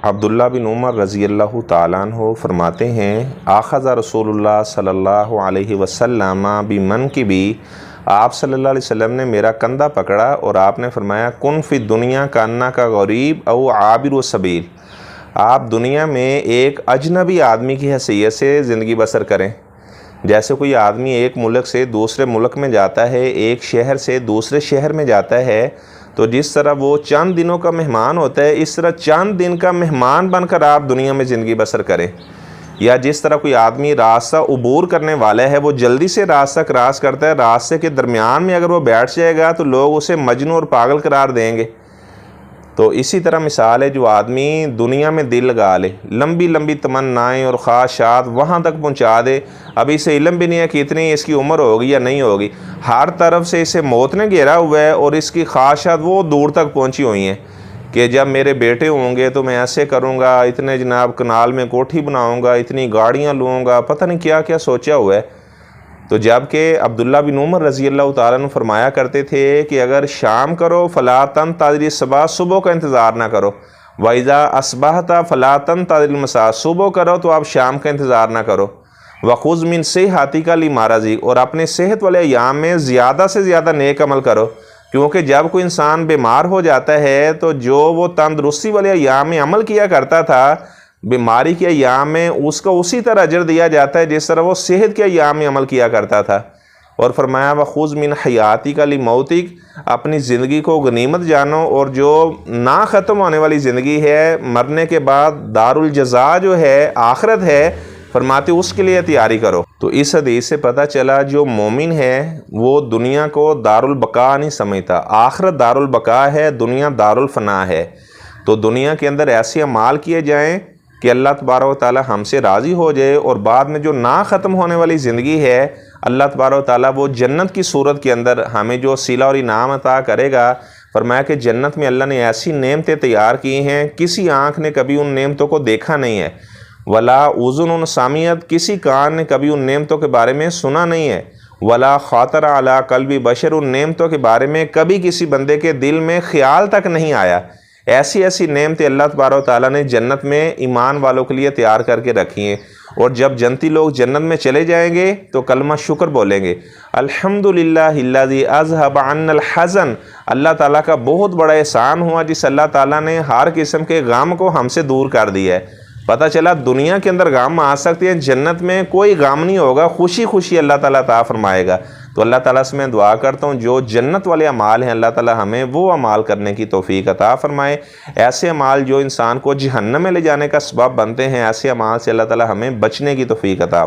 عبداللہ بن عمر رضی اللہ تعالیٰ عنہ فرماتے ہیں، آخذ رسول اللہ صلی اللہ علیہ وسلم بمنکبی، آپ صلی اللہ علیہ وسلم نے میرا کندھا پکڑا اور آپ نے فرمایا کن فی دنیا کانک غریب او عابر السبیل، آپ دنیا میں ایک اجنبی آدمی کی حیثیت سے زندگی بسر کریں۔ جیسے کوئی آدمی ایک ملک سے دوسرے ملک میں جاتا ہے، ایک شہر سے دوسرے شہر میں جاتا ہے، تو جس طرح وہ چند دنوں کا مہمان ہوتا ہے، اس طرح چند دن کا مہمان بن کر آپ دنیا میں زندگی بسر کریں۔ یا جس طرح کوئی آدمی راستہ عبور کرنے والا ہے، وہ جلدی سے راستہ کراس کرتا ہے، راستے کے درمیان میں اگر وہ بیٹھ جائے گا تو لوگ اسے مجنون اور پاگل قرار دیں گے۔ تو اسی طرح مثال ہے، جو آدمی دنیا میں دل لگا لے، لمبی لمبی تمنائیں اور خواہشات وہاں تک پہنچا دے، ابھی اسے علم بھی نہیں ہے کہ اتنی اس کی عمر ہوگی یا نہیں ہوگی، ہر طرف سے اسے موت نے گھیرا ہوا ہے اور اس کی خواہشات وہ دور تک پہنچی ہوئی ہیں کہ جب میرے بیٹے ہوں گے تو میں ایسے کروں گا، اتنے جناب کنال میں کوٹھی بناؤں گا، اتنی گاڑیاں لوں گا، پتہ نہیں کیا کیا سوچا ہوا ہے۔ تو جب کہ عبداللہ بن عمر رضی اللہ تعالیٰ عنہ فرمایا کرتے تھے کہ اگر شام کرو فلا تنتظر الصبح، صبح کا انتظار نہ کرو، وَإِذَا أَصْبَحْتَ فَلَا تَنتظر الْمَسَاء، صبح کرو تو آپ شام کا انتظار نہ کرو، وَخُذْ مِنْ صِحَّتِكَ لِمَرَضِكَ، اور اپنے صحت والے ایام میں زیادہ سے زیادہ نیک عمل کرو، کیونکہ جب کوئی انسان بیمار ہو جاتا ہے تو جو وہ تندرستی والے ایام میں عمل کیا کرتا تھا، بیماری کے ایام میں اس کو اسی طرح اجر دیا جاتا ہے جس طرح وہ صحت کے ایام میں عمل کیا کرتا تھا۔ اور فرمایا وَخُذْ مِنْ حَيَاتِكَ لِمَوْتِكَ، اپنی زندگی کو غنیمت جانو، اور جو نہ ختم ہونے والی زندگی ہے، مرنے کے بعد دار الجزا جو ہے، آخرت ہے، فرماتے اس کے لیے تیاری کرو۔ تو اس حدیث سے پتہ چلا جو مومن ہے وہ دنیا کو دار البقاء نہیں سمجھتا، آخرت دار البقاء ہے، دنیا دار الفنا ہے۔ تو دنیا کے اندر ایسے اعمال کیے جائیں کہ اللہ تبارک و تعالی ہم سے راضی ہو جائے، اور بعد میں جو نہ ختم ہونے والی زندگی ہے، اللہ تبارک و تعالی وہ جنت کی صورت کے اندر ہمیں جو صلہ اور انعام عطا کرے گا۔ فرمایا کہ جنت میں اللہ نے ایسی نعمتیں تیار کی ہیں، کسی آنکھ نے کبھی ان نعمتوں کو دیکھا نہیں ہے، ولا اذن سامعت، کسی کان نے کبھی ان نعمتوں کے بارے میں سنا نہیں ہے، ولا خاطر علی قلب بشر، ان نعمتوں کے بارے میں کبھی کسی بندے کے دل میں خیال تک نہیں آیا۔ ایسی ایسی نعمتیں اللہ تبارک و تعالیٰ نے جنت میں ایمان والوں کے لیے تیار کر کے رکھی ہیں، اور جب جنتی لوگ جنت میں چلے جائیں گے تو کلمہ شکر بولیں گے، الحمدللہ الذی اذھب عنا الحزن، اللہ تعالیٰ کا بہت بڑا احسان ہوا جس اللہ تعالیٰ نے ہر قسم کے غم کو ہم سے دور کر دیا ہے۔ پتہ چلا دنیا کے اندر غم آ سکتے ہیں، جنت میں کوئی غم نہیں ہوگا، خوشی خوشی اللہ تعالیٰ عطا فرمائے گا۔ تو اللہ تعالیٰ سے میں دعا کرتا ہوں جو جنت والے اعمال ہیں، اللہ تعالیٰ ہمیں وہ اعمال کرنے کی توفیق عطا فرمائے۔ ایسے اعمال جو انسان کو جہنم میں لے جانے کا سبب بنتے ہیں، ایسے اعمال سے اللہ تعالیٰ ہمیں بچنے کی توفیق عطا